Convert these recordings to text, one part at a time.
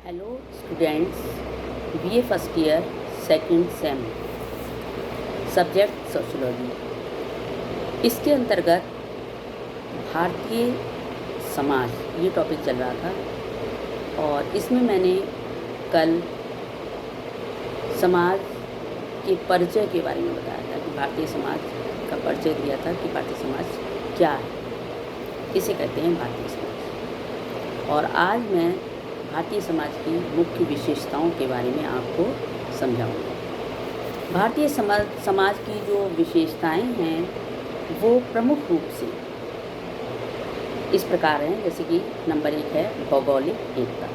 Hello students, BA first year second same, subject sociology. इसके अंतर्गत भारतीय समाज ये टॉपिक चल रहा था और इसमें मैंने कल समाज के परिचय के बारे में बताया था कि भारतीय समाज का परिचय दिया था कि भारतीय समाज क्या है, इसे कहते हैं भारतीय समाज। और आज मैं भारतीय समाज की मुख्य विशेषताओं के बारे में आपको समझाऊंगा। भारतीय समाज की जो विशेषताएं हैं वो प्रमुख रूप से इस प्रकार हैं, जैसे कि नंबर 1 है भौगोलिक एकता।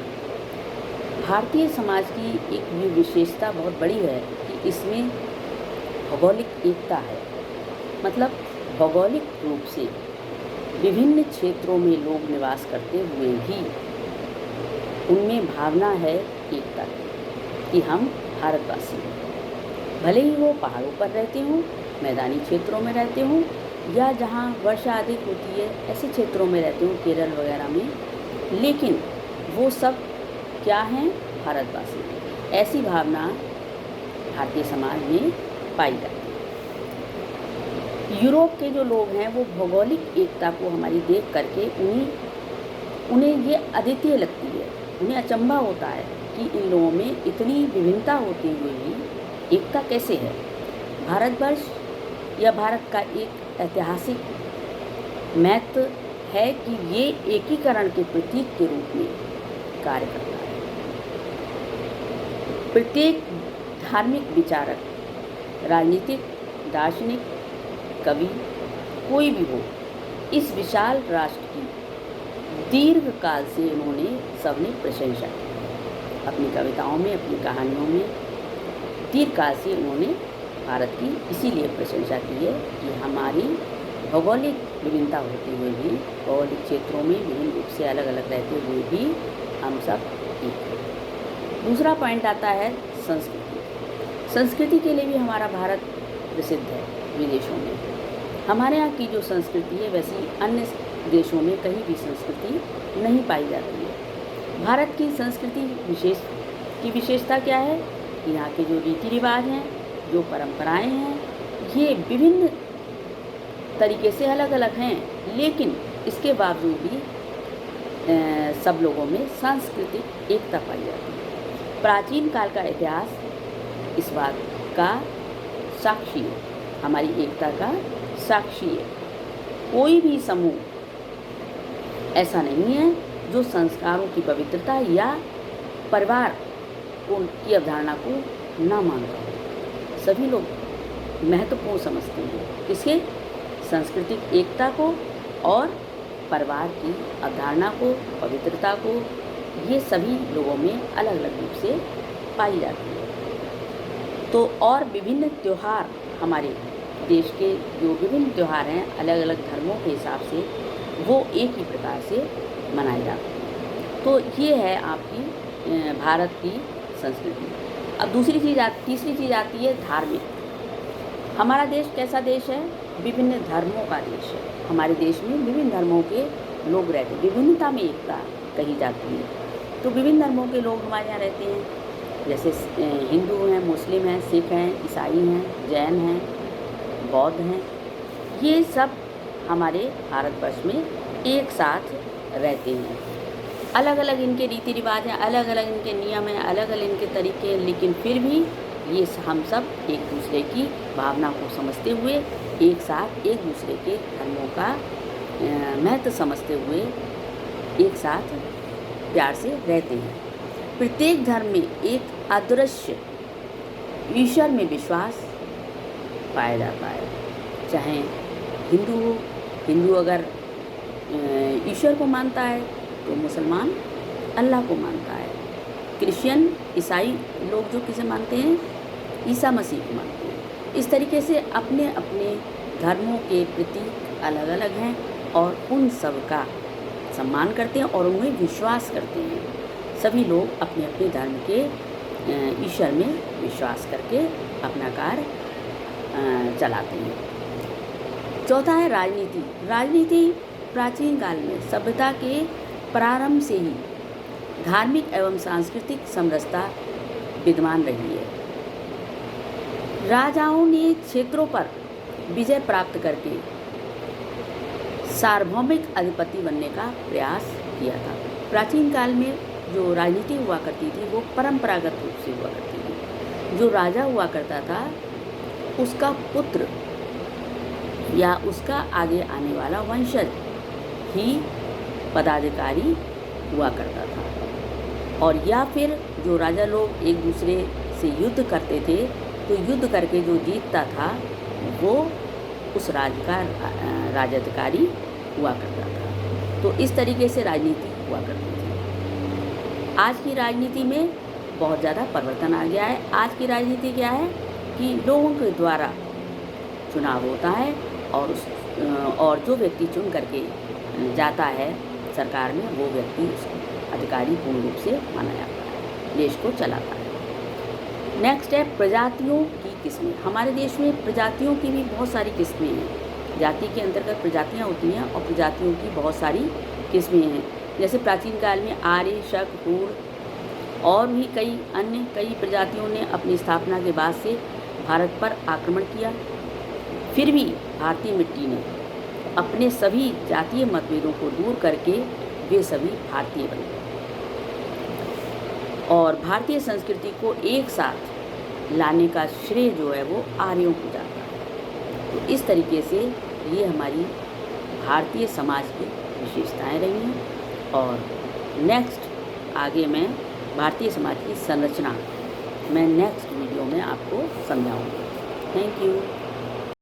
भारतीय समाज की एक भी विशेषता बहुत बड़ी है कि इसमें भौगोलिक एकता है। मतलब भौगोलिक रूप से विभिन्न क्षेत्रों में लोग निवास करते हुए भी उनमें भावना है एकता की कि हम भारतवासी हैं। भले ही वो पहाड़ों पर रहते हों, मैदानी क्षेत्रों में रहते हों या जहाँ वर्षा अधिक होती है ऐसे क्षेत्रों में रहते हों, केरल वगैरह में, लेकिन वो सब क्या हैं? भारतवासी हैं। ऐसी भावना भारतीय समाज में पाई जाती है। यूरोप के जो लोग हैं वो भौगोलिक एकता को हमारी देख करके उन्हें ये अद्वितीय लगती है। उन्हें अचंभा होता है कि इन लोगों में इतनी विभिन्नता होते हुए भी एकता कैसे है। भारतवर्ष या भारत का एक ऐतिहासिक महत्व है कि ये एकीकरण के प्रतीक के रूप में कार्य करता है। प्रत्येक धार्मिक विचारक, राजनीतिक, दार्शनिक, कवि, कोई भी हो, इस विशाल राष्ट्र की दीर्घ काल से इन्होंने सबने प्रशंसा की। अपनी कविताओं में, अपनी कहानियों में दीर्घ काल से इन्होंने भारत की इसीलिए प्रशंसा की है कि हमारी भौगोलिक विभिन्नता होते हुए भी, भौगोलिक क्षेत्रों में विभिन्न रूप से अलग अलग रहते हुए भी हम सब एक हैं। दूसरा पॉइंट आता है संस्कृति। संस्कृति के लिए भी हमारा भारत प्रसिद्ध है विदेशों में। हमारे यहाँ की जो संस्कृति है वैसी अन्य देशों में कहीं भी संस्कृति नहीं पाई जाती है। भारत की संस्कृति की विशेषता क्या है? यहाँ के जो रीति रिवाज हैं, जो परंपराएं हैं, ये विभिन्न तरीके से अलग अलग हैं, लेकिन इसके बावजूद भी सब लोगों में सांस्कृतिक एकता पाई जाती है। प्राचीन काल का इतिहास इस बात का साक्षी है, हमारी एकता का साक्षी है। कोई भी समूह ऐसा नहीं है जो संस्कारों की पवित्रता या परिवार की अवधारणा को न मानता हो। सभी लोग महत्वपूर्ण समझते हैं इसके सांस्कृतिक एकता को और परिवार की अवधारणा को, पवित्रता को। ये सभी लोगों में अलग अलग रूप से पाई जाती है। तो और विभिन्न त्यौहार, हमारे देश के जो विभिन्न त्यौहार हैं अलग अलग धर्मों के हिसाब से, वो एक ही प्रकार से मनाए जाते हैं। तो ये है आपकी भारत की संस्कृति। अब तीसरी चीज़ आती है धार्मिक। हमारा देश कैसा देश है? विभिन्न धर्मों का देश है। हमारे देश में विभिन्न धर्मों के लोग रहते हैं, विभिन्नता में एकता कही जाती है। तो विभिन्न धर्मों के लोग हमारे यहाँ रहते हैं, जैसे हिंदू हैं, मुस्लिम हैं, सिख हैं, ईसाई हैं, जैन हैं, बौद्ध हैं। ये सब हमारे भारतवर्ष में एक साथ रहते हैं। अलग अलग इनके रीति रिवाज हैं, अलग अलग इनके नियम हैं, अलग अलग इनके तरीके हैं, लेकिन फिर भी ये हम सब एक दूसरे की भावना को समझते हुए एक साथ एक दूसरे के धर्मों का महत्व समझते हुए एक साथ प्यार से रहते हैं। प्रत्येक धर्म में एक अदृश्य ईश्वर में विश्वास पाया जाता है। चाहे हिंदू अगर ईश्वर को मानता है तो मुसलमान अल्लाह को मानता है। क्रिश्चियन, ईसाई लोग जो किसे मानते हैं? ईसा मसीह को मानते हैं। इस तरीके से अपने अपने धर्मों के प्रति अलग अलग हैं और उन सब का सम्मान करते हैं और उनमें विश्वास करते हैं। सभी लोग अपने अपने धर्म के ईश्वर में विश्वास करके अपना कार्य चलाते हैं। चौथा है राजनीति। प्राचीन काल में सभ्यता के प्रारंभ से ही धार्मिक एवं सांस्कृतिक समरसता विद्यमान रही है। राजाओं ने क्षेत्रों पर विजय प्राप्त करके सार्वभौमिक अधिपति बनने का प्रयास किया था। प्राचीन काल में जो राजनीति हुआ करती थी वो परंपरागत रूप से हुआ करती थी। जो राजा हुआ करता था उसका पुत्र या उसका आगे आने वाला वंशज ही पदाधिकारी हुआ करता था, और या फिर जो राजा लोग एक दूसरे से युद्ध करते थे तो युद्ध करके जो जीतता था वो उस राज्य का राजाधिकारी हुआ करता था। तो इस तरीके से राजनीति हुआ करती थी। आज की राजनीति में बहुत ज़्यादा परिवर्तन आ गया है। आज की राजनीति क्या है कि लोगों के द्वारा चुनाव होता है और जो व्यक्ति चुन करके जाता है सरकार में वो व्यक्ति उसको अधिकारी पूर्ण रूप से माना जाता है, देश को चलाता है। नेक्स्ट है प्रजातियों की किस्में। हमारे देश में प्रजातियों की भी बहुत सारी किस्में हैं। जाति के अंतर्गत प्रजातियां होती हैं और प्रजातियों की बहुत सारी किस्में हैं। जैसे प्राचीन काल में आर्य, शक, हूण और भी कई प्रजातियों ने अपनी स्थापना के बाद से भारत पर आक्रमण किया। फिर भी भारतीय मिट्टी ने अपने सभी जातीय मतभेदों को दूर करके वे सभी भारतीय बन गए और भारतीय संस्कृति को एक साथ लाने का श्रेय जो है वो आर्यों को जाता है। तो इस तरीके से ये हमारी भारतीय समाज की विशेषताएं रही हैं और नेक्स्ट आगे मैं भारतीय समाज की संरचना मैं नेक्स्ट वीडियो में आपको समझाऊंगी। Thank you.